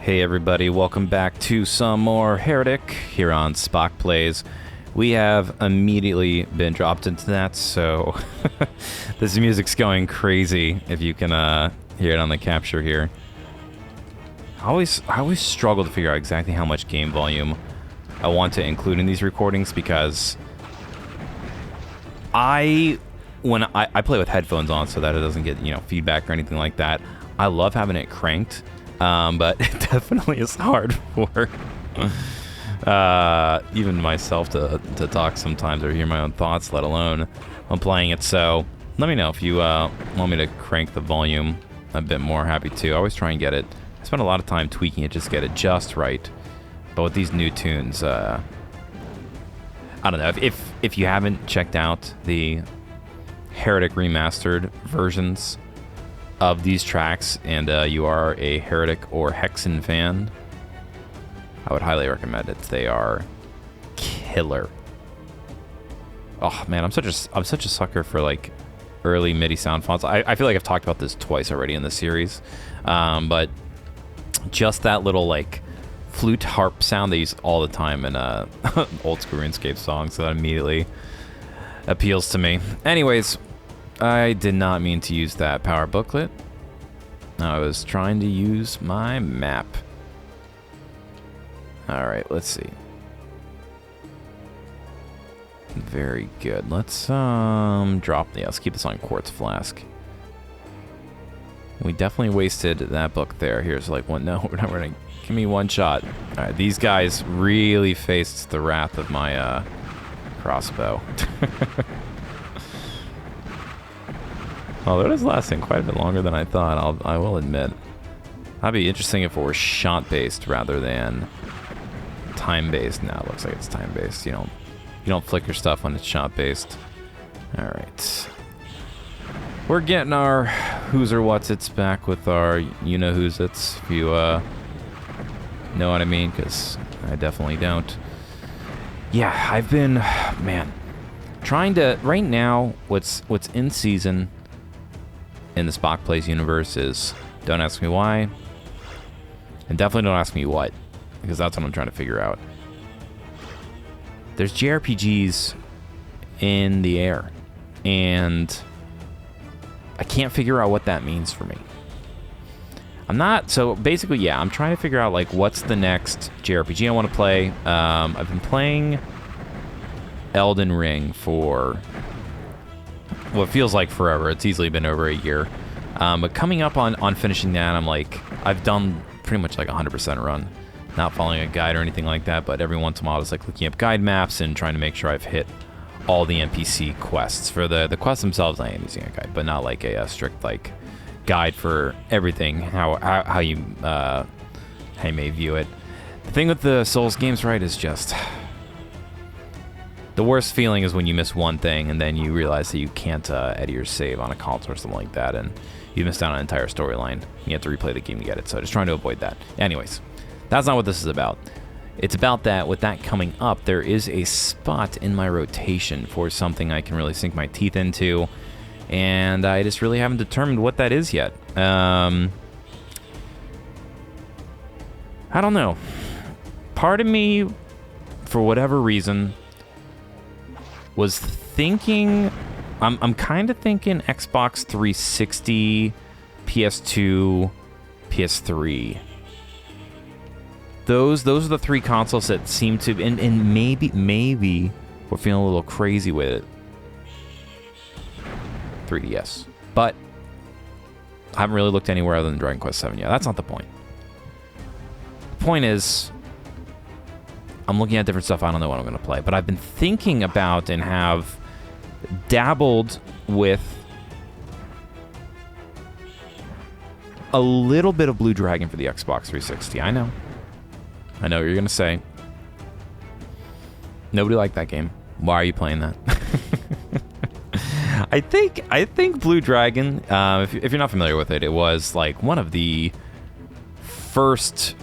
Hey everybody, welcome back to some more Heretic here on SpockPlays. We have immediately been dropped into that, so this music's going crazy if you can hear it on the capture here. I always struggle to figure out exactly how much game volume I want to include in these recordings because when I play with headphones on so that it doesn't get, feedback or anything like that. I love having it cranked. But it definitely is hard for even myself to talk sometimes or hear my own thoughts, let alone I'm playing it. So let me know if you want me to crank the volume a bit more. Happy to. I always try and get it. I spend a lot of time tweaking it just to get it just right. But with these new tunes, I don't know. If you haven't checked out the Heretic remastered versions of these tracks, and you are a Heretic or Hexen fan, I would highly recommend it. They are killer. Oh man, I'm such a sucker for like early MIDI sound fonts. I feel like I've talked about this twice already in the series, but just that little like flute harp sound they use all the time in old school RuneScape songs, so that immediately appeals to me. Anyways, I did not mean to use that power booklet. I was trying to use my map. Alright, let's see. Very good. Let's let's keep this on Quartz Flask. We definitely wasted that book there. Here's like one. No, we're not gonna give me one shot. Alright, these guys really faced the wrath of my crossbow. Oh, that is lasting quite a bit longer than I thought, I will admit. That'd be interesting if it were shot-based rather than time-based. Now it looks like it's time-based. You don't flicker stuff when it's shot-based. Alright. We're getting our who's or what's it's back with our you-know-who's it's, if you know what I mean, because I definitely don't. Yeah, I've been, man, trying to, right now, what's in season in the SpockPlays universe is, don't ask me why, and definitely don't ask me what, because that's what I'm trying to figure out. There's JRPGs in the air, and I can't figure out what that means for me. So basically, yeah, I'm trying to figure out like what's the next JRPG I want to play. I've been playing Elden Ring for what feels like forever. It's easily been over a year. But coming up on finishing that, I've done pretty much like 100% run. Not following a guide or anything like that, but every once in a while I was like looking up guide maps and trying to make sure I've hit all the NPC quests. For the quests themselves, I am using a guide, but not like a strict like guide for everything, how you may view it. The thing with the Souls games, right, is just the worst feeling is when you miss one thing and then you realize that you can't edit your save on a console or something like that, and you missed out on an entire storyline. You have to replay the game to get it, so just trying to avoid that. Anyways, that's not what this is about. It's about that with that coming up, there is a spot in my rotation for something I can really sink my teeth into, and I just really haven't determined what that is yet. I don't know. Part of me, for whatever reason, was thinking, I'm kind of thinking Xbox 360, PS2, PS3. Those are the three consoles that seem to, and maybe we're feeling a little crazy with it. 3DS. But I haven't really looked anywhere other than Dragon Quest VII yet. That's not the point. The point is, I'm looking at different stuff. I don't know what I'm going to play. But I've been thinking about and have dabbled with a little bit of Blue Dragon for the Xbox 360. I know what you're going to say. Nobody liked that game. Why are you playing that? I think Blue Dragon, if you're not familiar with it, it was like one of the first,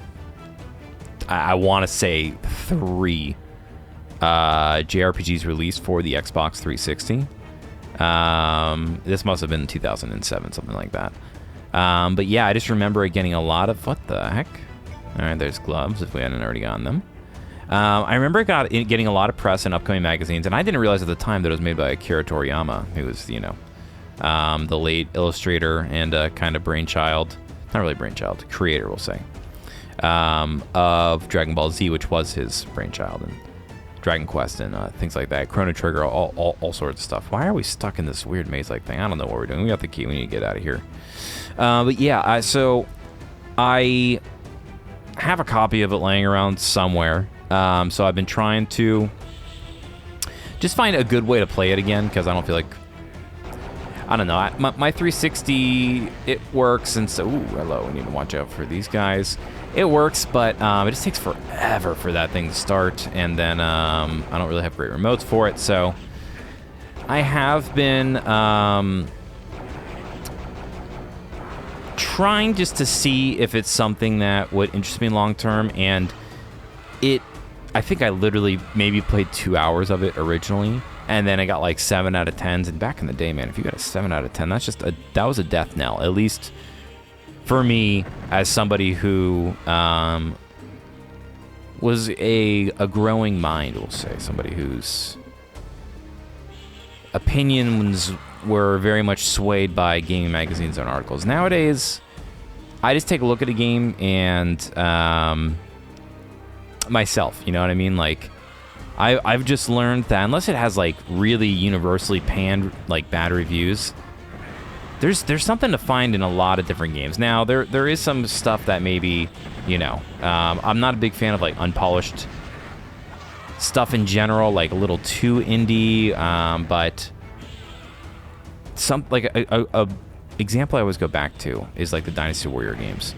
I want to say 3 JRPGs released for the Xbox 360. This must have been 2007, something like that. But yeah, I just remember getting a lot of, what the heck? All right, there's gloves if we hadn't already gotten them. I remember getting a lot of press in upcoming magazines, and I didn't realize at the time that it was made by Akira Toriyama, who was, you know, the late illustrator and kind of brainchild, not really brainchild, creator, we'll say, of Dragon Ball Z, which was his brainchild, and Dragon Quest and things like that, Chrono Trigger, all sorts of stuff. Why are we stuck in this weird maze-like thing? I don't know what we're doing. We got the key. We need to get out of here. But yeah, so I have a copy of it laying around somewhere. So I've been trying to just find a good way to play it again, because I don't feel like, I don't know, my 360, it works, and so, ooh, hello, we need to watch out for these guys. It works, but it just takes forever for that thing to start, and then I don't really have great remotes for it, so I have been trying just to see if it's something that would interest me long term, and I think I literally maybe played 2 hours of it originally, and then I got like 7 out of 10s. And back in the day, man, if you got a 7 out of 10, that was a death knell. At least for me, as somebody who was a growing mind, we'll say, somebody whose opinions were very much swayed by gaming magazines and articles. Nowadays, I just take a look at a game and myself, you know what I mean? Like, I've just learned that unless it has like really universally panned like bad reviews, there's something to find in a lot of different games. Now there is some stuff that maybe, you know, I'm not a big fan of like unpolished stuff in general, like a little too indie, but some like a example I always go back to is like the Dynasty Warrior games.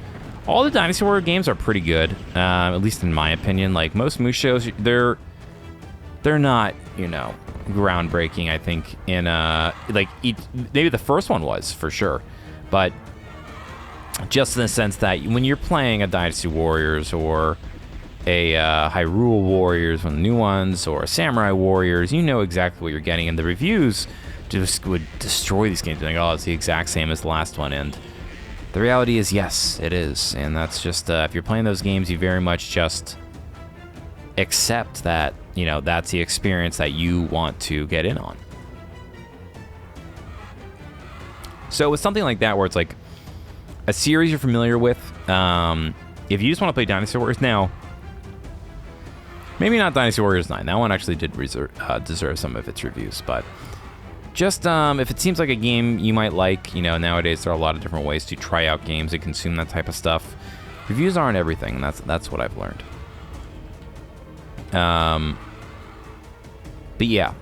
All the Dynasty Warrior games are pretty good, at least in my opinion. Like most Musho's, they're not, you know, groundbreaking. I think in like maybe the first one was for sure, but just in the sense that when you're playing a Dynasty Warriors or a Hyrule Warriors, one of the new ones, or a Samurai Warriors, you know exactly what you're getting, and the reviews just would destroy these games. Like, oh, it's the exact same as the last one, and the reality is, yes, it is. And that's just, if you're playing those games, you very much just accept that, you know, that's the experience that you want to get in on. So with something like that, where it's like a series you're familiar with, if you just want to play Dynasty Warriors now, maybe not Dynasty Warriors 9. That one actually did deserve some of its reviews, but just if it seems like a game you might like, you know, nowadays there are a lot of different ways to try out games and consume that type of stuff. Reviews aren't everything, and that's what I've learned. But yeah,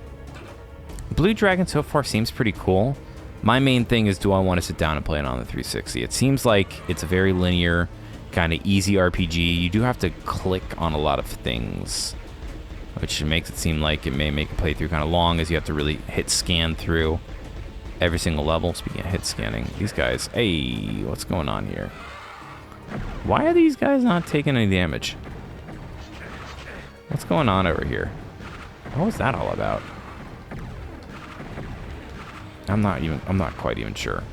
Blue Dragon so far seems pretty cool. My main thing is, do I want to sit down and play it on the 360? It seems like it's a very linear, kind of easy RPG. You do have to click on a lot of things, which makes it seem like it may make a playthrough kind of long, as you have to really hit scan through every single level. Speaking of hit scanning, these guys, hey, what's going on here? Why are these guys not taking any damage? What's going on over here? What was that all about? I'm not quite even sure.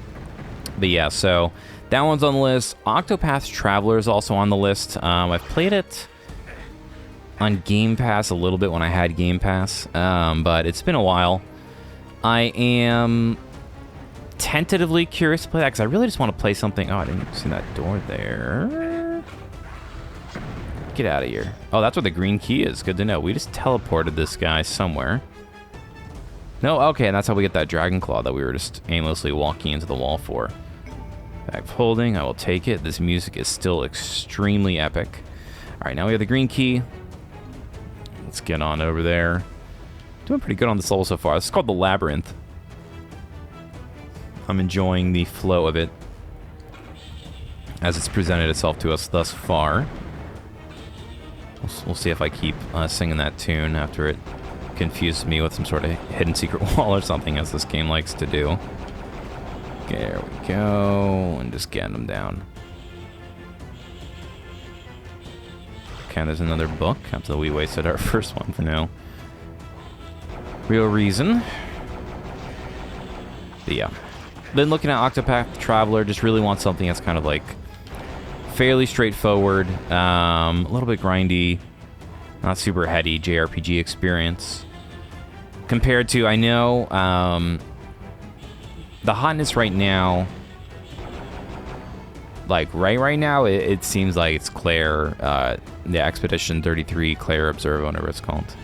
But yeah, so that one's on the list. Octopath Traveler is also on the list. I've played it on Game Pass a little bit when I had Game Pass, but it's been a while. I am tentatively curious to play that, because I really just want to play something. Oh, I didn't see that door there. Get out of here. Oh, that's where the green key is. Good to know. We just teleported this guy somewhere. No, okay, and that's how we get that Dragon Claw that we were just aimlessly walking into the wall for. Back holding, I will take it. This music is still extremely epic. All right, now we have the green key. Let's get on over there. Doing pretty good on this level so far. This is called the Labyrinth. I'm enjoying the flow of it as it's presented itself to us thus far. We'll see if I keep singing that tune after it confuses me with some sort of hidden secret wall or something, as this game likes to do. There we go, and just getting them down. Okay, there's another book, after we wasted our first one for now. Real reason. But yeah. Been looking at Octopath Traveler, just really want something that's kind of like fairly straightforward, a little bit grindy, not super heady JRPG experience. Compared to, I know, the hotness right now, like right now, it seems like it's Claire, the Expedition 33 Claire Observer, whatever it's called.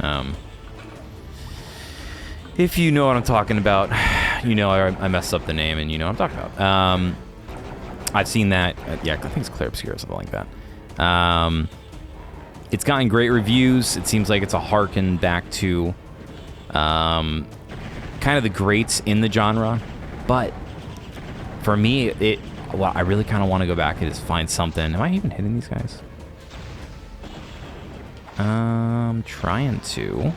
If you know what I'm talking about, you know I messed up the name and you know what I'm talking about. I've seen that. Yeah, I think it's Claire Obscura or something like that. It's gotten great reviews. It seems like it's a harken back to kind of the greats in the genre. But for me, well, I really kind of want to go back and just find something. Am I even hitting these guys? Trying to.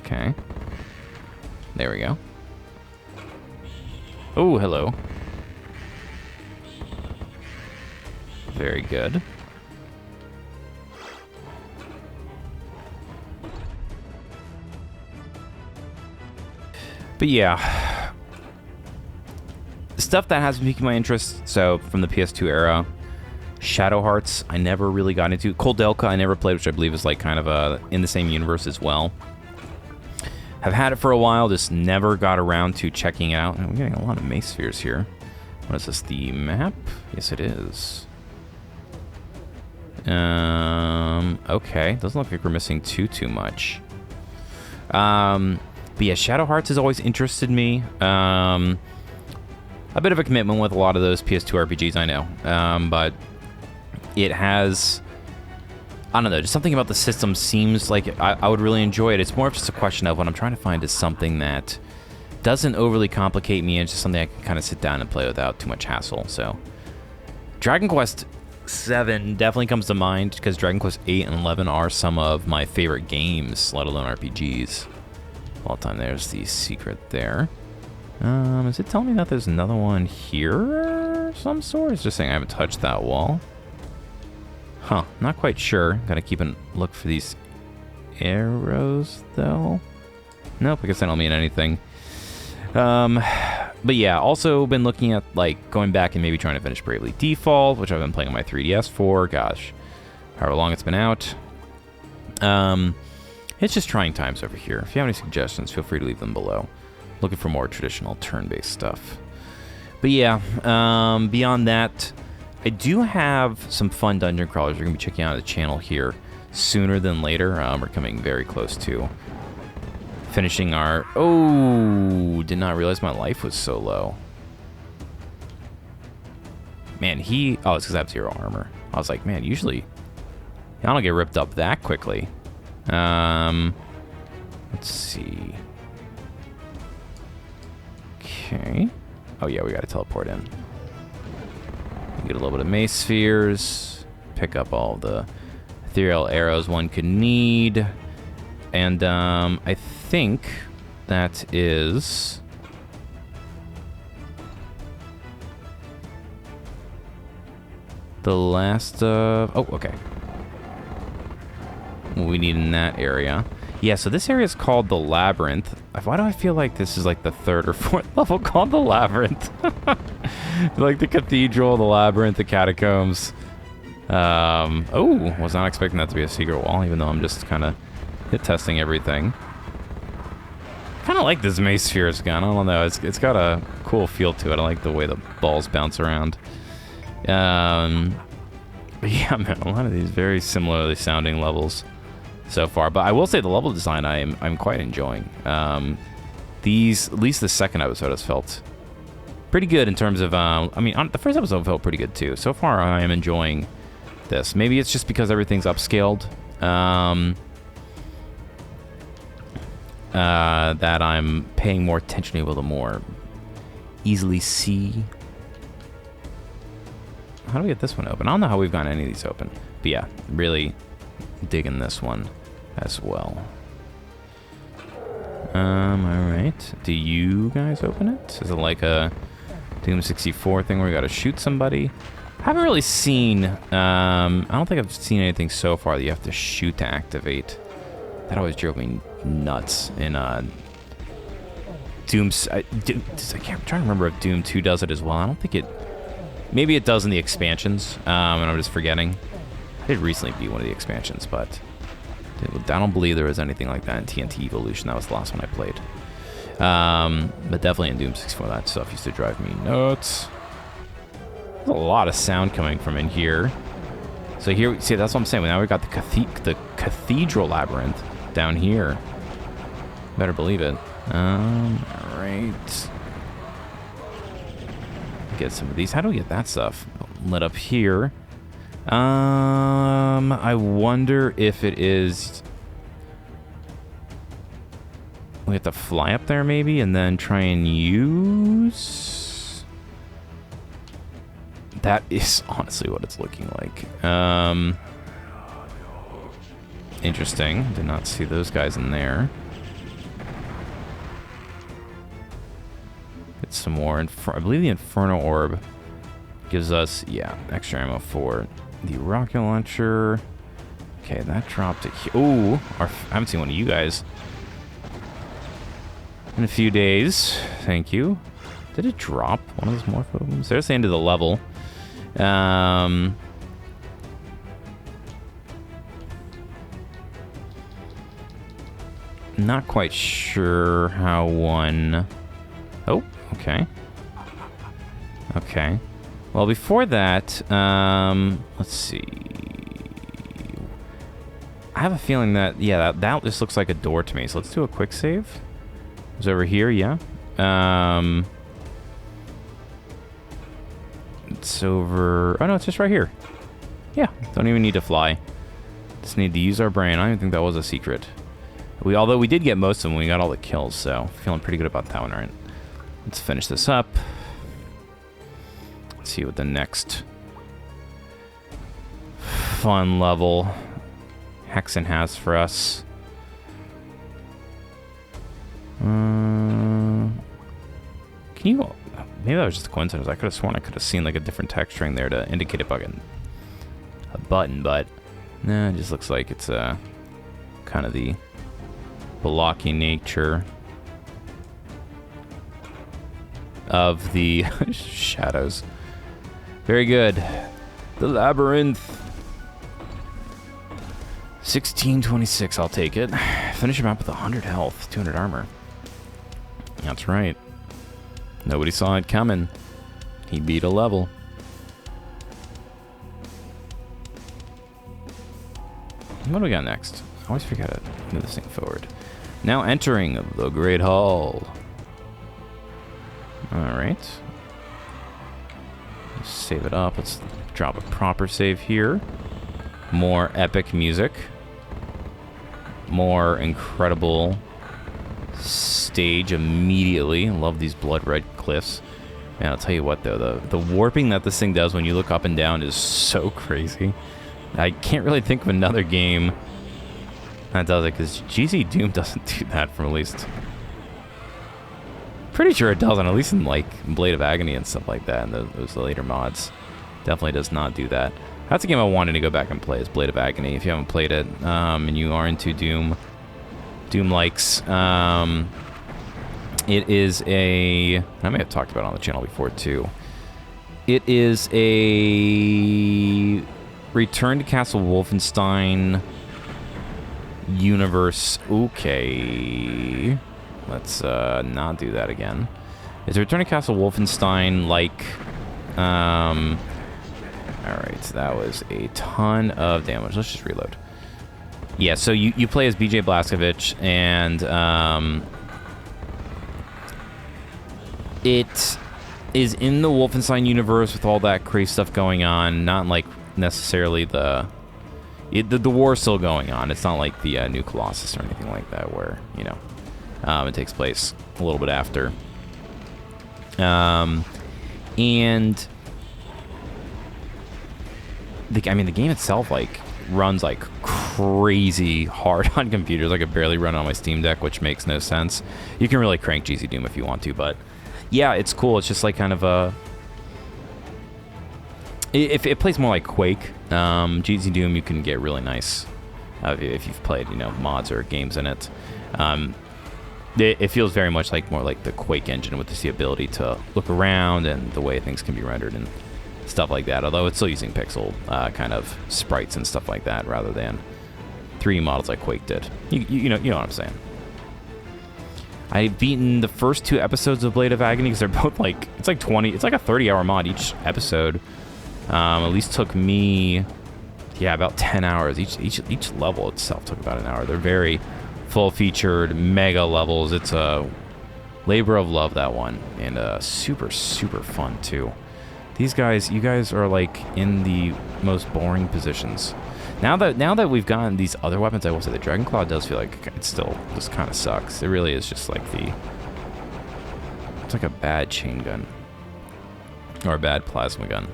Okay. There we go. Oh, hello. Very good. But yeah, stuff that has been piquing my interest. So from the PS2 era, Shadow Hearts, I never really got into. Koldelka, I never played, which I believe is like kind of in the same universe as well. Have had it for a while, just never got around to checking it out. And we're getting a lot of mace spheres here. What is this? The map? Yes, it is. Okay, doesn't look like we're missing too much. But yeah, Shadow Hearts has always interested me. A bit of a commitment with a lot of those PS2 RPGs, I know. But it has, I don't know, just something about the system seems like I would really enjoy it. It's more of just a question of what I'm trying to find is something that doesn't overly complicate me, and it's just something I can kind of sit down and play without too much hassle. So Dragon Quest 7 definitely comes to mind, because Dragon Quest 8 and 11 are some of my favorite games, let alone RPGs. All the time. There's the secret there. Is it telling me that there's another one here? Some sort? It's just saying I haven't touched that wall. Huh, not quite sure. Gotta keep a look for these arrows, though. Nope, I guess they don't mean anything. But yeah, also been looking at, like, going back and maybe trying to finish Bravely Default, which I've been playing on my 3DS for, gosh, however long it's been out. It's just trying times over here. If you have any suggestions, feel free to leave them below. Looking for more traditional turn-based stuff. But yeah, beyond that, I do have some fun dungeon crawlers we're going to be checking out the channel here sooner than later. We're coming very close to finishing our... Oh, did not realize my life was so low. Man, Oh, it's because I have 0 armor. I was like, man, usually I don't get ripped up that quickly. Let's see. Okay. Oh yeah, we gotta teleport in. Get a little bit of mace spheres. Pick up all the ethereal arrows one could need. And I think that is the last of... Oh, okay. We need in that area. Yeah, so this area is called the Labyrinth. Why do I feel like this is like the 3rd or 4th level called the Labyrinth? Like the cathedral, the labyrinth, the catacombs. Oh, was not expecting that to be a secret wall, even though I'm just kind of testing everything. Kind of like this mace spheres gun. I don't know. It's got a cool feel to it. I like the way the balls bounce around. But yeah, man, a lot of these very similarly sounding levels so far, but I will say the level design I'm quite enjoying. These, at least the second episode, has felt pretty good in terms of, I mean, the first episode felt pretty good too. So far, I am enjoying this. Maybe it's just because everything's upscaled, that I'm paying more attention, able to more easily see. How do we get this one open? I don't know how we've gotten any of these open, but yeah, really digging this one as well. Alright. Do you guys open it? Is it like a Doom 64 thing where you gotta shoot somebody? I haven't really seen, I don't think I've seen anything so far that you have to shoot to activate. That always drove me nuts in, Doom, I'm trying to remember if Doom 2 does it as well. I don't think it Maybe it does in the expansions, and I'm just forgetting. I did recently beat one of the expansions, but I don't believe there was anything like that in TNT Evolution. That was the last one I played. But definitely in Doom 64, that stuff used to drive me nuts. There's a lot of sound coming from in here. So here, see, that's what I'm saying. Now we've got the Cathedral Labyrinth down here. Better believe it. Alright. Get some of these. How do we get that stuff lit up here? I wonder if it is... We have to fly up there maybe and then try and use... That is honestly what it's looking like. Interesting. Did not see those guys in there. Get some more. I believe the Inferno Orb gives us, yeah, extra ammo for the rocket launcher. Okay, that dropped it. Oh, I haven't seen one of you guys in a few days. Thank you. Did it drop one of those morphobes? There's the end of the level. Not quite sure how one... Oh, okay. Okay. Well, before that, let's see. I have a feeling that, yeah, that just looks like a door to me. So let's do a quick save. It's over here, yeah. It's over... Oh, no, it's just right here. Yeah, don't even need to fly. Just need to use our brain. I don't even think that was a secret. Although we did get most of them, we got all the kills, so feeling pretty good about that one. All right, let's finish this up. Let's see what the next fun level Hexen has for us. Can you... Maybe that was just a coincidence. I could have sworn I could have seen like a different texturing there to indicate a button, but nah, it just looks like it's kind of the blocky nature of the shadows. Very good. The Labyrinth. 1626, I'll take it. Finish him up with 100 health, 200 armor. That's right. Nobody saw it coming. He beat a level. What do we got next? I always forget to move this thing forward. Now entering the Great Hall. Alright. Save it up. Let's drop a proper save here. More epic music. More incredible stage immediately. Love these blood red cliffs. Man, I'll tell you what though, the warping that this thing does when you look up and down is so crazy. I can't really think of another game that does it, because GZ Doom doesn't do that, from at least... Pretty sure it doesn't, at least in like Blade of Agony and stuff like that, and those later mods. Definitely does not do that. That's a game I wanted to go back and play, is Blade of Agony. If you haven't played it, and you are into Doom likes, it is a... I may have talked about it on the channel before too. It is a Return to Castle Wolfenstein universe. Okay, let's not do that again. It's a Return to Castle Wolfenstein like... Alright, so that was a ton of damage. Let's just reload. Yeah, so you play as BJ Blazkowicz, and it is in the Wolfenstein universe with all that crazy stuff going on. Not like necessarily the war is still going on. It's not like the new Colossus or anything like that, where, you know, it takes place a little bit after. And the game itself like runs like crazy hard on computers. I could barely run on my Steam Deck, which makes no sense. You can really crank GZ Doom if you want to, but yeah, it's cool. It's just like kind of a... If it plays more like Quake, GZ Doom, you can get really nice if you've played, you know, mods or games in it. It feels very much like more like the Quake engine, with just the ability to look around and the way things can be rendered and stuff like that. Although it's still using pixel kind of sprites and stuff like that rather than 3D models like Quake did. You know what I'm saying. I've beaten the first 2 episodes of Blade of Agony because they're both like, it's like a 30-hour mod each episode. At least took me, yeah, about 10 hours. Each level itself took about an hour. They're very full-featured, mega levels. It's a labor of love, that one, and super, super fun too. These guys, you guys are like in the most boring positions. Now that we've gotten these other weapons, I will say the Dragon Claw does feel like it still just kind of sucks. It really is just like it's like a bad chain gun. Or a bad plasma gun.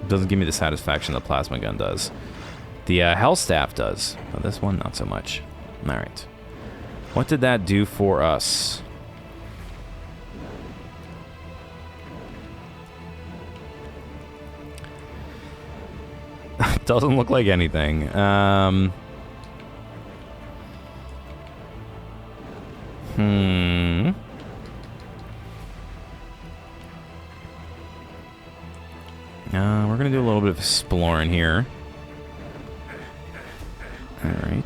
It doesn't give me the satisfaction the plasma gun does. The Hell Staff does. But this one, not so much. Alright. What did that do for us? Doesn't look like anything. We're gonna do a little bit of exploring here. Alright.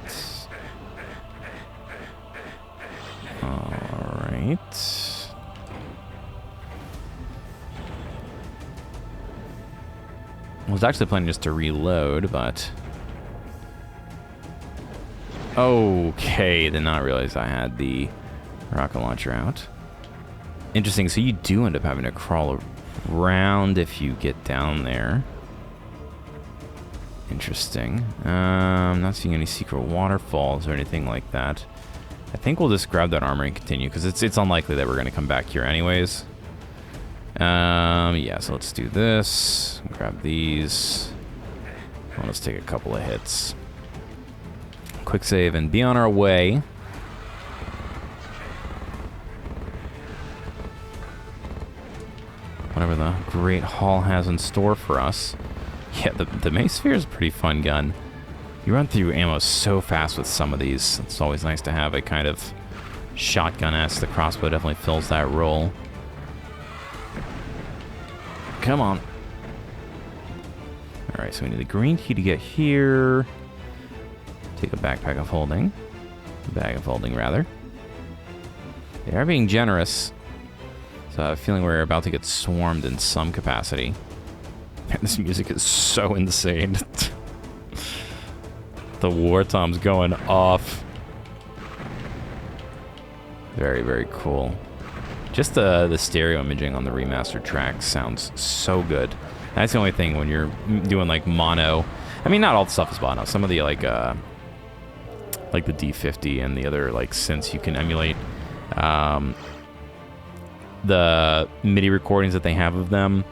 I was actually planning just to reload, but... Okay, did not realize I had the rocket launcher out. Interesting, so you do end up having to crawl around if you get down there. Interesting. I'm not seeing any secret waterfalls or anything like that. I think we'll just grab that armor and continue, because it's unlikely that we're going to come back here anyways. Yeah, so let's do this. Grab these. Let's take a couple of hits. Quick save and be on our way. Whatever the Great Hall has in store for us. Yeah, the Mace Sphere is a pretty fun gun. You run through ammo so fast with some of these. It's always nice to have a kind of shotgun-esque. The crossbow definitely fills that role. Come on. Alright, so we need the green key to get here. Take a backpack of holding. Bag of holding, rather. They are being generous. So I have a feeling we're about to get swarmed in some capacity. Man, this music is so insane. The war tom's going off. Very, very cool. Just the stereo imaging on the remastered tracks sounds so good. That's the only thing when you're doing like mono. I mean, not all the stuff is mono. Some of the like the D50 and the other like synths you can emulate. The MIDI recordings that they have of them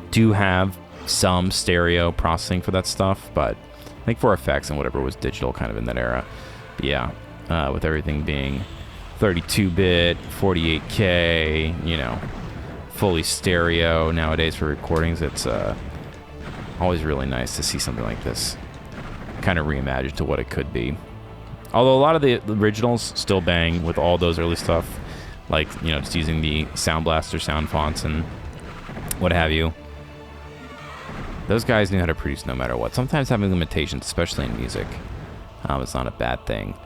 do have some stereo processing for that stuff, but I think for effects and whatever was digital kind of in that era. But yeah, with everything being 32-bit, 48K, you know, fully stereo nowadays for recordings, it's always really nice to see something like this kind of reimagined to what it could be. Although a lot of the originals still bang with all those early stuff, like, you know, just using the Sound Blaster sound fonts and what have you. Those guys knew how to produce no matter what. Sometimes having limitations, especially in music, it's not a bad thing.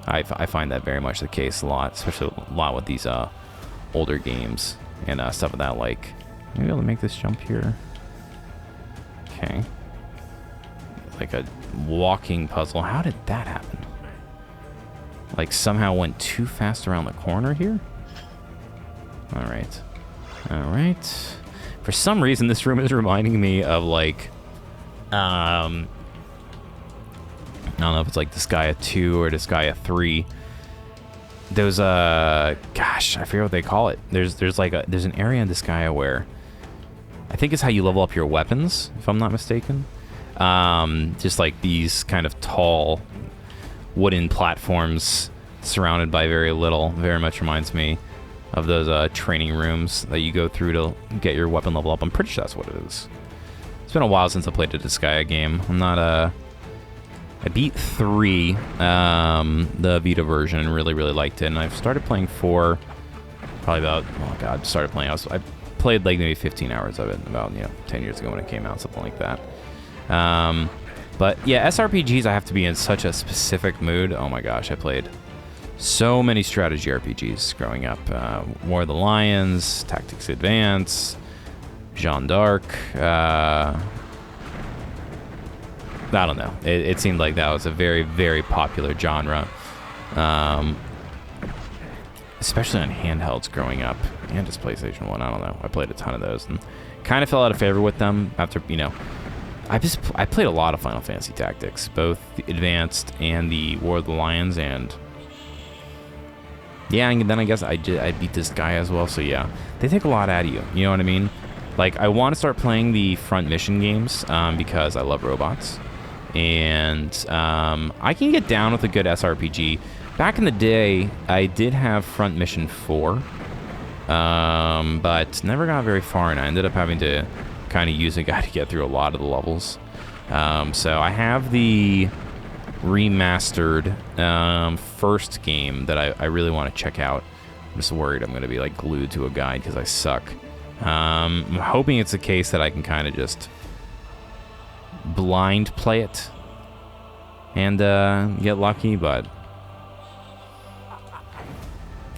I find that very much the case a lot, especially a lot with these older games and stuff of that like. Maybe I'll make this jump here. Okay. Like a walking puzzle. How did that happen? Like somehow went too fast around the corner here? Alright. Alright. For some reason, this room is reminding me of like... I don't know if it's like Disgaea 2 or Disgaea 3. Those, gosh, I forget what they call it. There's an area in Disgaea where I think it's how you level up your weapons, if I'm not mistaken. Just like these kind of tall wooden platforms surrounded by very little. Very much reminds me of those training rooms that you go through to get your weapon level up. I'm pretty sure that's what it is. It's been a while since I played a Disgaea game. I'm not I beat 3, the Vita version, and really, really liked it. And I've started playing 4, probably about, oh god, started playing. I played like maybe 15 hours of it about 10 years ago when it came out, something like that. But yeah, SRPGs, I have to be in such a specific mood. Oh my gosh, I played so many strategy RPGs growing up. War of the Lions, Tactics Advance, Jeanne d'Arc. I don't know. It seemed like that was a very, very popular genre. Especially on handhelds growing up. And just PlayStation 1, I don't know. I played a ton of those and kind of fell out of favor with them after, I played a lot of Final Fantasy Tactics, both the Advanced and the War of the Lions, and yeah, and then I guess I beat this guy as well, so yeah. They take a lot out of you, you know what I mean? Like, I want to start playing the front mission games because I love robots, and I can get down with a good SRPG. Back in the day, I did have Front Mission 4, but never got very far, and I ended up having to kind of use a guy to get through a lot of the levels. So I have the remastered first game that I really want to check out. I'm just worried I'm going to be like glued to a guide because I suck. I'm hoping it's a case that I can kind of just blind play it and get lucky, but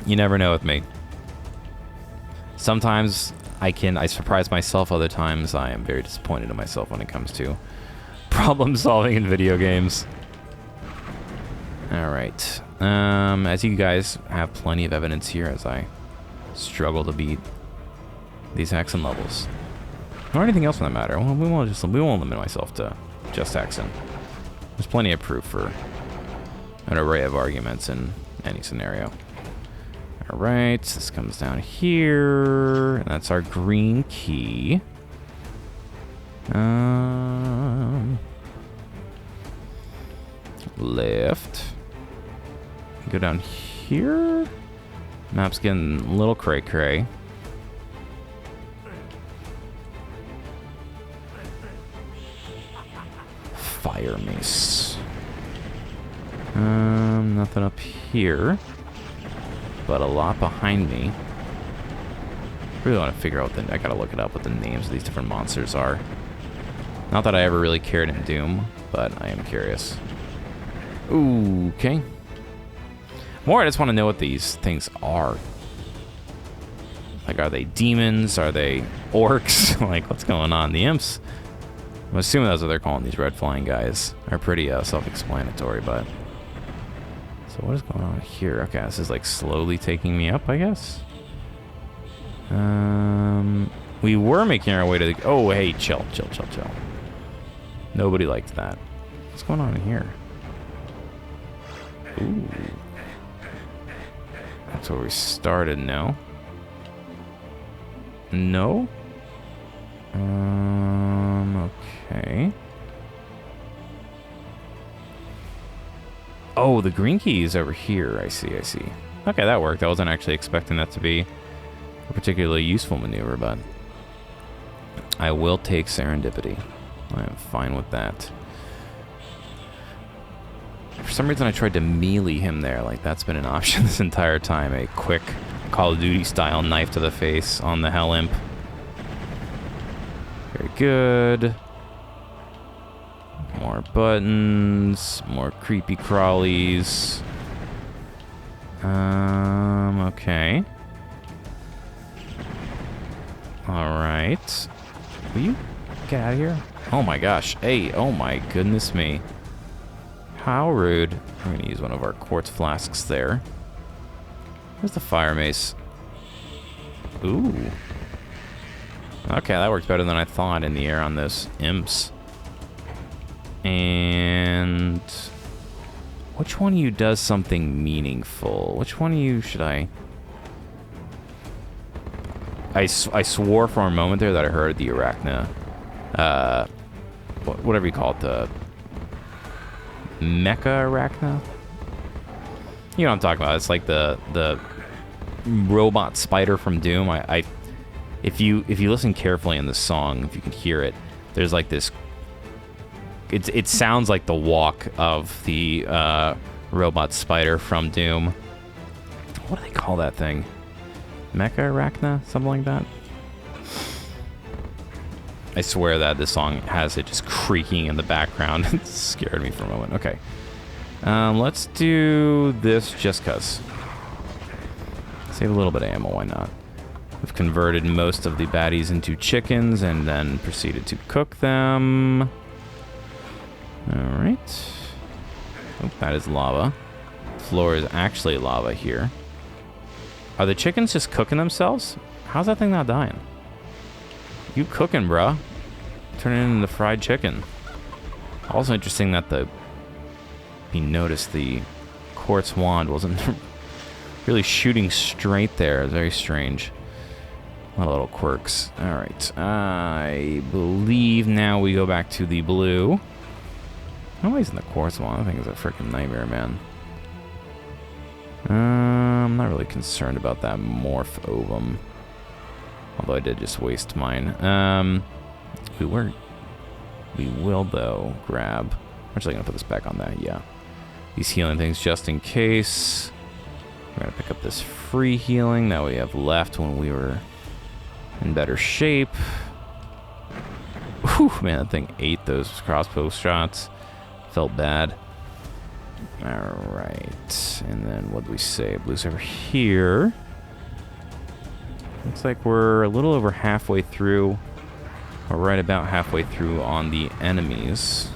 you never know with me. Sometimes I surprise myself, other times I am very disappointed in myself when it comes to problem solving in video games. Alright. As you guys have plenty of evidence here as I struggle to beat these Hexen levels. Or anything else for that matter. Well, we won't limit myself to just Hexen. There's plenty of proof for an array of arguments in any scenario. Alright, this comes down here, and that's our green key. Left. Go down here. Map's getting a little cray-cray. Fire mace. Nothing up here, but a lot behind me. Really want to figure out I gotta look it up what the names of these different monsters are. Not that I ever really cared in Doom, but I am curious. Ooh, okay. More, I just want to know what these things are. Like, are they demons? Are they orcs? Like, what's going on? The imps, I'm assuming that's what they're calling these red flying guys. Are pretty self-explanatory, but... So what is going on here? Okay, this is like slowly taking me up, I guess. We were making our way to the... Oh, hey, chill. Nobody liked that. What's going on in here? Ooh. That's where we started, no? No? Okay. Oh, the green key is over here. I see. Okay, that worked. I wasn't actually expecting that to be a particularly useful maneuver, but I will take serendipity. I am fine with that. For some reason, I tried to melee him there. Like, that's been an option this entire time. A quick Call of Duty style knife to the face on the Hell Imp. Very good. More buttons. More creepy crawlies. Okay. Alright. Will you get out of here? Oh my gosh. Hey, oh my goodness me. How rude. We're going to use one of our quartz flasks there. Where's the fire mace? Ooh. Okay, that worked better than I thought in the air on those imps. And... which one of you does something meaningful? Which one of you should I swore for a moment there that I heard the Arachna. Whatever you call it, the... Mecha Arachna? You know what I'm talking about. It's like the robot spider from Doom. If you listen carefully in the song, if you can hear it, there's like this... It sounds like the walk of the robot spider from Doom. What do they call that thing? Mecha Arachna? Something like that? I swear that this song has it just creaking in the background. It scared me for a moment. Okay. Let's do this just because. Save a little bit of ammo, why not? We've converted most of the baddies into chickens and then proceeded to cook them. Alright. Oh, that is lava. Floor is actually lava here. Are the chickens just cooking themselves? How's that thing not dying? You cooking, bruh. Turn it into fried chicken. Also interesting that you noticed the quartz wand wasn't really shooting straight there. It's very strange. A lot of little quirks. Alright. I believe now we go back to the blue. I'm using the quartz wand. I think it's a freaking nightmare, man. I'm not really concerned about that morph ovum. Although I did just waste mine. We will, though, grab... I'm actually going to put this back on that, yeah. These healing things just in case. We're going to pick up this free healing that we have left when we were in better shape. Whew, man, that thing ate those crossbow shots. Felt bad. Alright. And then what do we say? Blue's over here. Looks like we're a little over halfway through. Or right about halfway through on the enemies.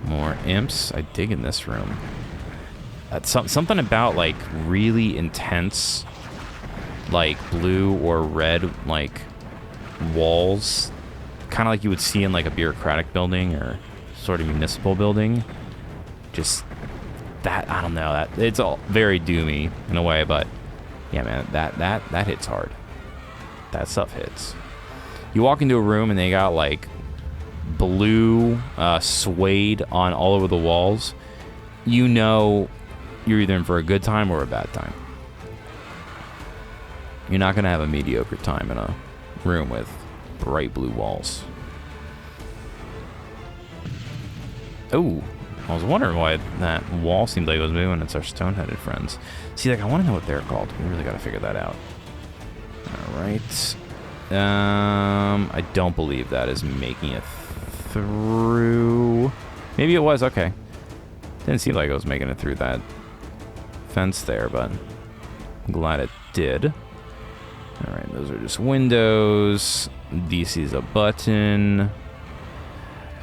More imps. I dig in this room. That's something about like really intense, like blue or red, like walls, kind of like you would see in like a bureaucratic building or sort of municipal building. Just that, I don't know, that it's all very doomy in a way, but yeah, man, that hits hard. That stuff hits. You walk into a room and they got like blue suede on all over the walls. You know you're either in for a good time or a bad time. You're not gonna have a mediocre time in a room with bright blue walls. Oh, I was wondering why that wall seemed like it was moving. It's our stone-headed friends. See, like, I want to know what they're called. We really got to figure that out. All right. I don't believe that is making it through. Maybe it was. Okay. Didn't seem like it was making it through that fence there, but I'm glad it did. All right, those are just windows. DC's a button.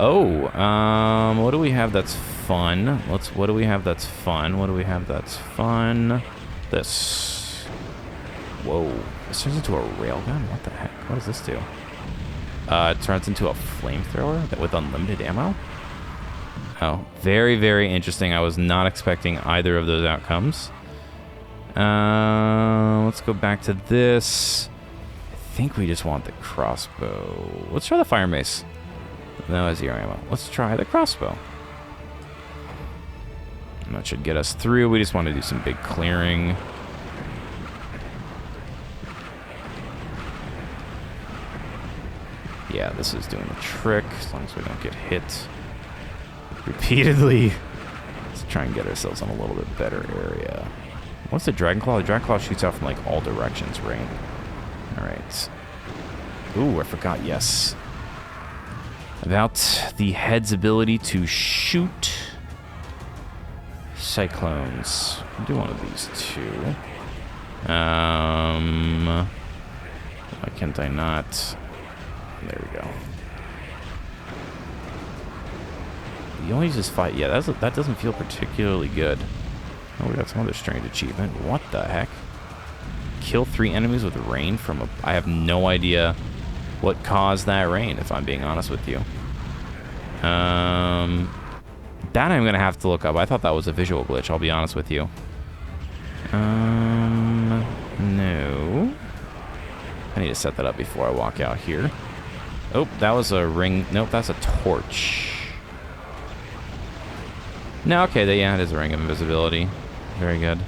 Oh, what do we have that's fun? What do we have that's fun? What do we have that's fun? This. Whoa. This turns into a railgun? What the heck? What does this do? It turns into a flamethrower with unlimited ammo? Oh, very, very interesting. I was not expecting either of those outcomes. Let's go back to this. I think we just want the crossbow. Let's try the fire mace. No, it's zero ammo. Let's try the crossbow. And that should get us through. We just want to do some big clearing. Yeah, this is doing the trick, as long as we don't get hit repeatedly. Let's try and get ourselves on a little bit better area. What's the Dragon Claw? The Dragon Claw shoots out from like all directions, right? Alright. Ooh, I forgot, yes. About the head's ability to shoot cyclones. I'll do one of these two. Why can't I not? There we go. You only just fight. Yeah, that doesn't feel particularly good. Oh, we got some other strange achievement. What the heck? Kill 3 enemies with rain from a... I have no idea what caused that rain, if I'm being honest with you. That I'm going to have to look up. I thought that was a visual glitch, I'll be honest with you. No. I need to set that up before I walk out here. Oh, that was a ring. Nope, that's a torch. No, okay, yeah, it is a ring of invisibility. Very good.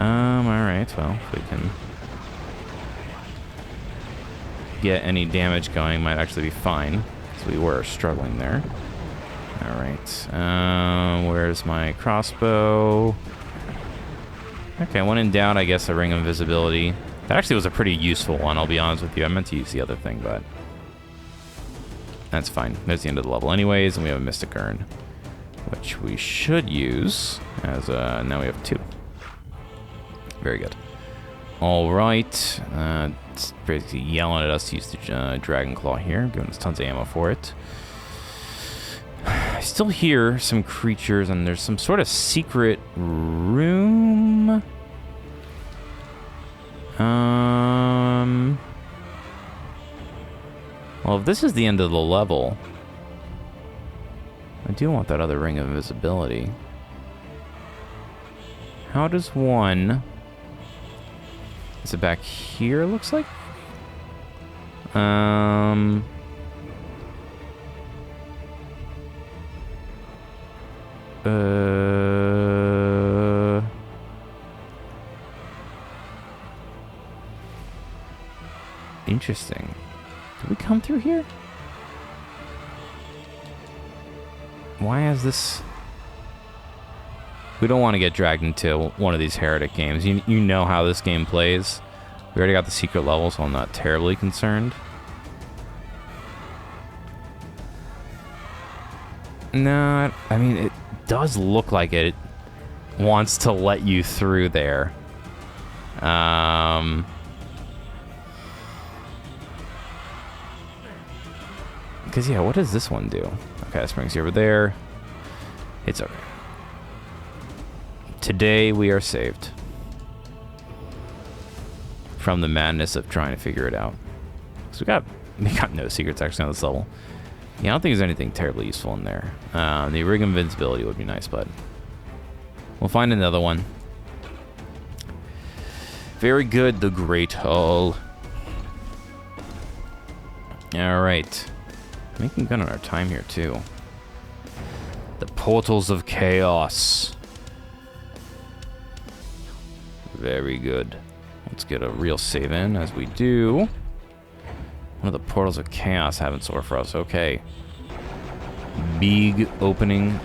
Alright, well, if we can get any damage going, might actually be fine. Because we were struggling there. Alright, where's my crossbow? Okay, when in doubt, I guess a ring of invisibility. That actually was a pretty useful one, I'll be honest with you. I meant to use the other thing, but that's fine. There's the end of the level anyways, and we have a Mystic Urn, which we should use as, now we have 2. Very good. All right. It's basically yelling at us to use the Dragon Claw here, giving us tons of ammo for it. I still hear some creatures, and there's some sort of secret room. Well, if this is the end of the level, I do want that other ring of invisibility. How does one... Is it back here, looks like? Interesting. Did we come through here? Why is this... We don't want to get dragged into one of these Heretic games. You know how this game plays. We already got the secret level, so I'm not terribly concerned. No, I mean, it does look like it wants to let you through there. Because, yeah, what does this one do? Okay, this brings you over there. It's okay. Today we are saved from the madness of trying to figure it out. So we got no secrets actually on this level. Yeah, I don't think there's anything terribly useful in there. The ring of invincibility would be nice, but we'll find another one. Very good, the Great Hall. All right, making good on our time here too. The portals of chaos. Very good. Let's get a real save in as we do. One of the portals of chaos have in store for us. Okay. Big opening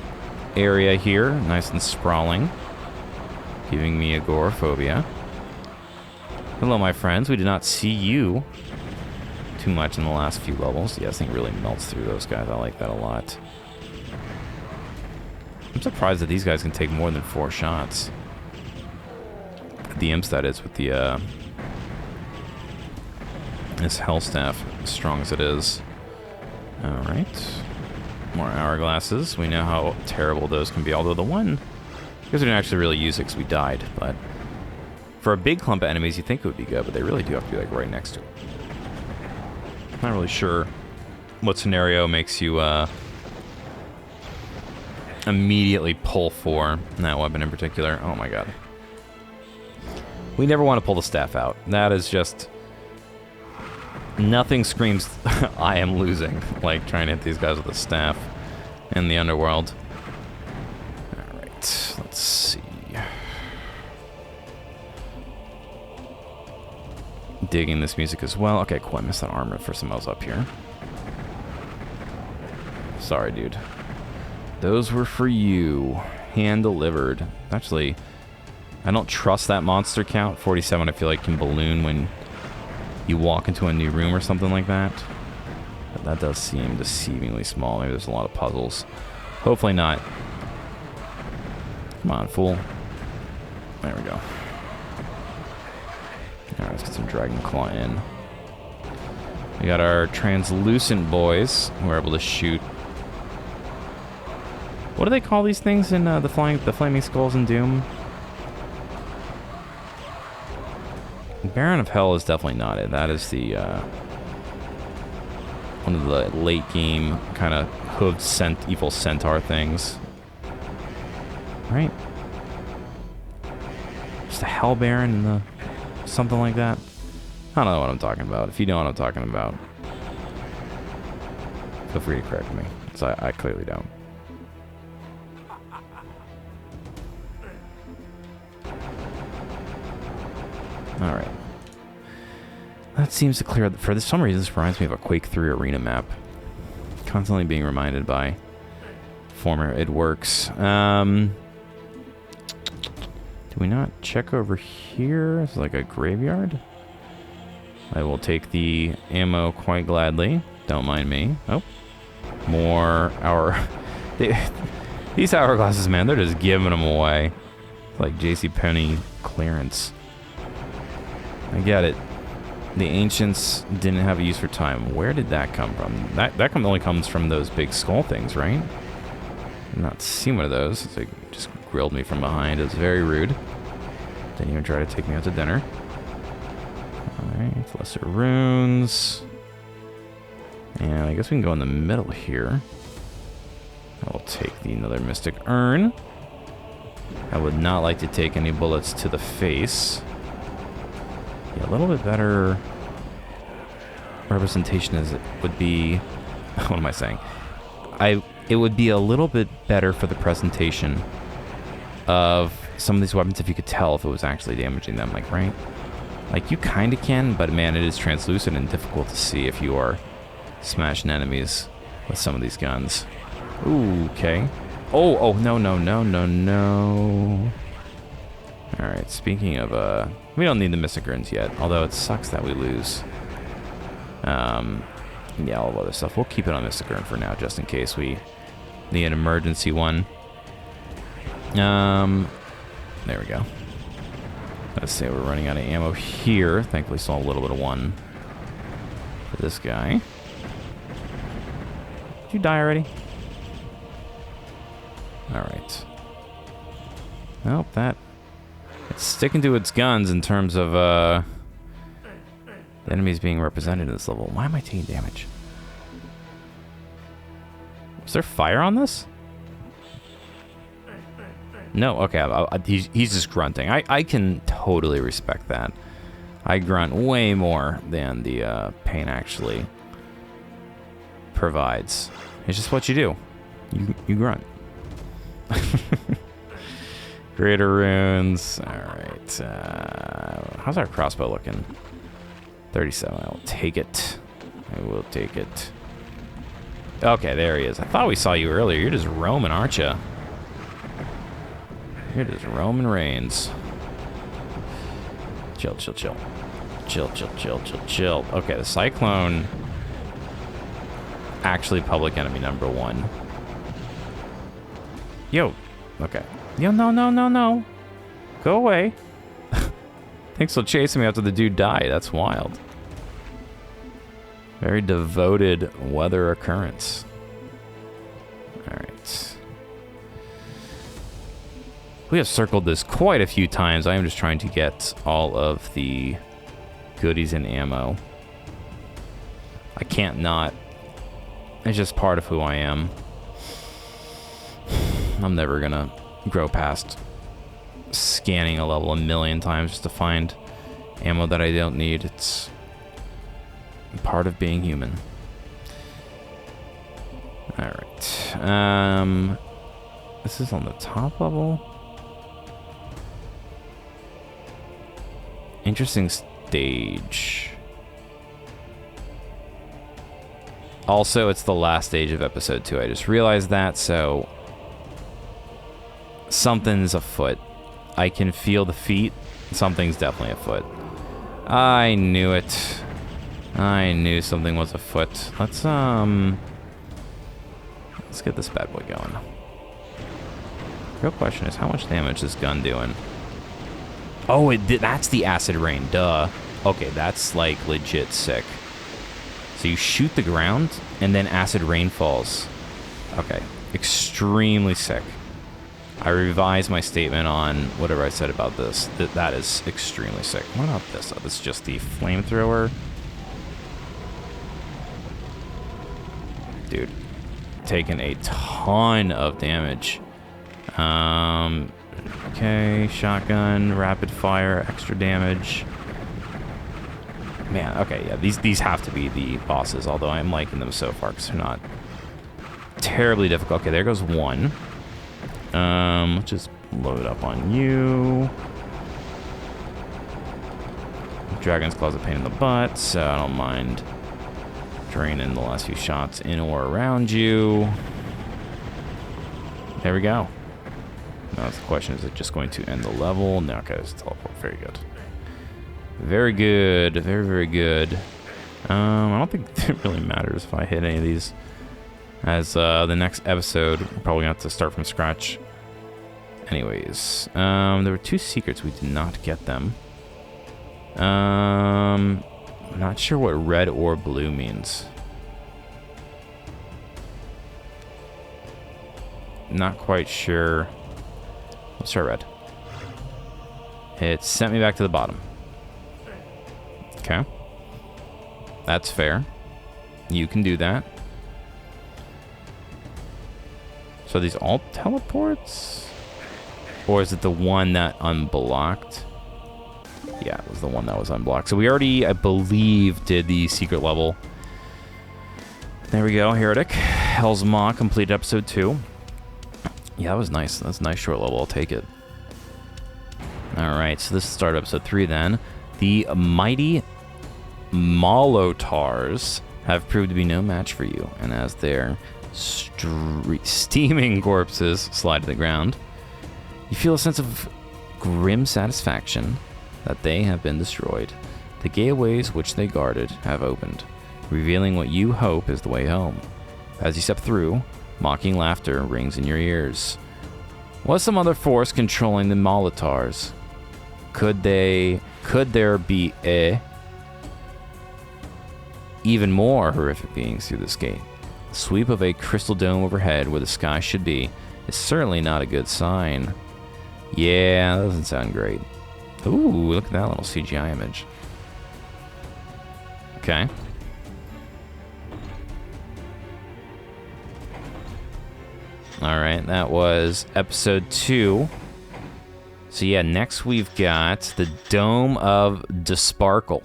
area here. Nice and sprawling. Giving me agoraphobia. Hello, my friends. We did not see you too much in the last few levels. Yeah, this thing really melts through those guys. I like that a lot. I'm surprised that these guys can take more than 4 shots. The imps, that is, with the this hell staff, as strong as it is. All right, more hourglasses. We know how terrible those can be. Although the one, because we didn't actually really use it because we died. But for a big clump of enemies, you think it would be good, but they really do have to be like right next to it. Not really sure what scenario makes you immediately pull for that weapon in particular. Oh my god. We never want to pull the staff out. That is just... Nothing screams, I am losing, like trying to hit these guys with a staff in the underworld. Alright, let's see. Digging this music as well. Okay, cool, I missed that armor for some else up here. Sorry, dude. Those were for you. Hand delivered. Actually... I don't trust that monster count. 47, I feel like, can balloon when you walk into a new room or something like that. But that does seem deceivingly small. Maybe there's a lot of puzzles. Hopefully not. Come on, fool. There we go. Alright, let's get some Dragon Claw in. We got our translucent boys who are able to shoot. What do they call these things in the flaming skulls in Doom? Baron of Hell is definitely not it. That is the one of the late game kind of hooved evil centaur things. Right? Just a Hell Baron and the something like that. I don't know what I'm talking about. If you know what I'm talking about, feel free to correct me, because I clearly don't. Alright. That seems to clear... For some reason, this reminds me of a Quake 3 arena map. Constantly being reminded by former It Works. Do we not check over here? It's like a graveyard? I will take the ammo quite gladly. Don't mind me. Oh, more hour. These hourglasses, man, they're just giving them away. Like JCPenney clearance. I get it. The ancients didn't have a use for time. Where did that come from? That only comes from those big skull things, right? I've not seen one of those. They just grilled me from behind. It was very rude. Didn't even try to take me out to dinner. Alright, lesser runes. And I guess we can go in the middle here. I will take another mystic urn. I would not like to take any bullets to the face. Yeah, a little bit better representation as it would be. What am I saying? It would be a little bit better for the presentation of some of these weapons if you could tell if it was actually damaging them, like, right? Like, you kind of can, but man, it is translucent and difficult to see if you are smashing enemies with some of these guns. Ooh, okay. Oh, no. Alright, speaking of, we don't need the mystic urns yet, although it sucks that we lose. Yeah, all of other stuff. We'll keep it on mystic urn for now, just in case we need an emergency one. There we go. Let's say we're running out of ammo here. Thankfully, saw a little bit of one for this guy. Did you die already? Alright. Nope, it's sticking to its guns in terms of, the enemies being represented in this level. Why am I taking damage? Was there fire on this? No, okay, he's just grunting. I can totally respect that. I grunt way more than the pain actually provides. It's just what you do. You grunt. Greater runes. Alright. How's our crossbow looking? 37. I will take it. I will take it. Okay, there he is. I thought we saw you earlier. You're just roaming, aren't you? You're just Roman Reigns. Chill. Chill. Okay, the Cyclone. Actually, public enemy number 1. Yo. Okay. Yo, no. Go away. Thanks for chasing me after the dude died. That's wild. Very devoted weather occurrence. Alright. We have circled this quite a few times. I am just trying to get all of the goodies and ammo. I can't not. It's just part of who I am. I'm never gonna grow past scanning a level a million times just to find ammo that I don't need. It's part of being human. Alright. This is on the top level. Interesting stage. Also, it's the last stage of episode 2. I just realized that, so something's afoot. I can feel the feet. Something's definitely afoot. I knew it. I knew something was afoot. Let's get this bad boy going. Real question is, how much damage is this gun doing? Oh, that's the acid rain. Duh. Okay, that's like legit sick. So you shoot the ground and then acid rain falls. Okay, extremely sick. I revised my statement on whatever I said about this. That is extremely sick. What about this? Oh, this is just the flamethrower. Dude, taking a ton of damage. Okay, shotgun, rapid fire, extra damage. Man, okay, yeah, these have to be the bosses, although I'm liking them so far because they're not terribly difficult. Okay, there goes one. Let's just load up on you. Dragon's Claw's a pain in the butt, so I don't mind draining the last few shots in or around you. There we go. Now the question, is it just going to end the level? No, okay, it's teleport. Very good. Very good. Very, very good. I don't think it really matters if I hit any of these. As the next episode, we're probably going to have to start from scratch. Anyways, there were 2 secrets. We did not get them. I'm not sure what red or blue means. Not quite sure. Let's try red. It sent me back to the bottom. Okay. That's fair. You can do that. So are these all teleports? Or is it the one that unblocked? Yeah, it was the one that was unblocked. So we already, I believe, did the secret level. There we go, Heretic. Hell's Maw, completed episode 2. Yeah, that was nice. That's a nice short level. I'll take it. Alright, so this is start episode 3 then. The mighty Minotaurs have proved to be no match for you, and as their steaming corpses slide to the ground, you feel a sense of grim satisfaction that they have been destroyed. The gateways which they guarded have opened, revealing what you hope is the way home. As you step through, mocking laughter rings in your ears. Was some other force controlling the Minotaurs? Could there be even more horrific beings through this gate? The sweep of a crystal dome overhead where the sky should be is certainly not a good sign. Yeah, that doesn't sound great. Ooh, look at that little CGI image. Okay. Alright, that was episode 2. So yeah, next we've got the Dome of Desparkle.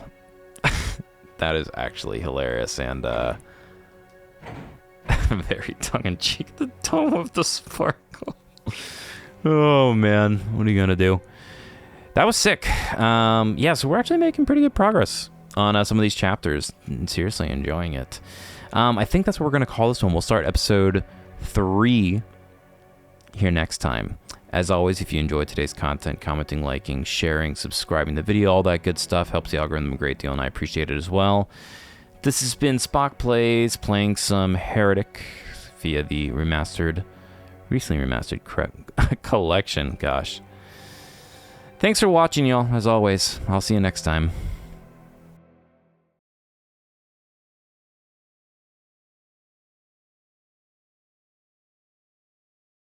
That is actually hilarious and very tongue-in-cheek. The Dome of Desparkle. Oh man, what are you gonna do? That was sick. Yeah, so we're actually making pretty good progress on some of these chapters. Seriously enjoying it. I think that's what we're gonna call this one. We'll start episode 3 here next time. As always, if you enjoyed today's content, commenting, liking, sharing, subscribing to the video, all that good stuff helps the algorithm a great deal, and I appreciate it as well. This has been SpockPlays, playing some Heretic via the recently remastered collection. Gosh. Thanks for watching, y'all. As always, I'll see you next time.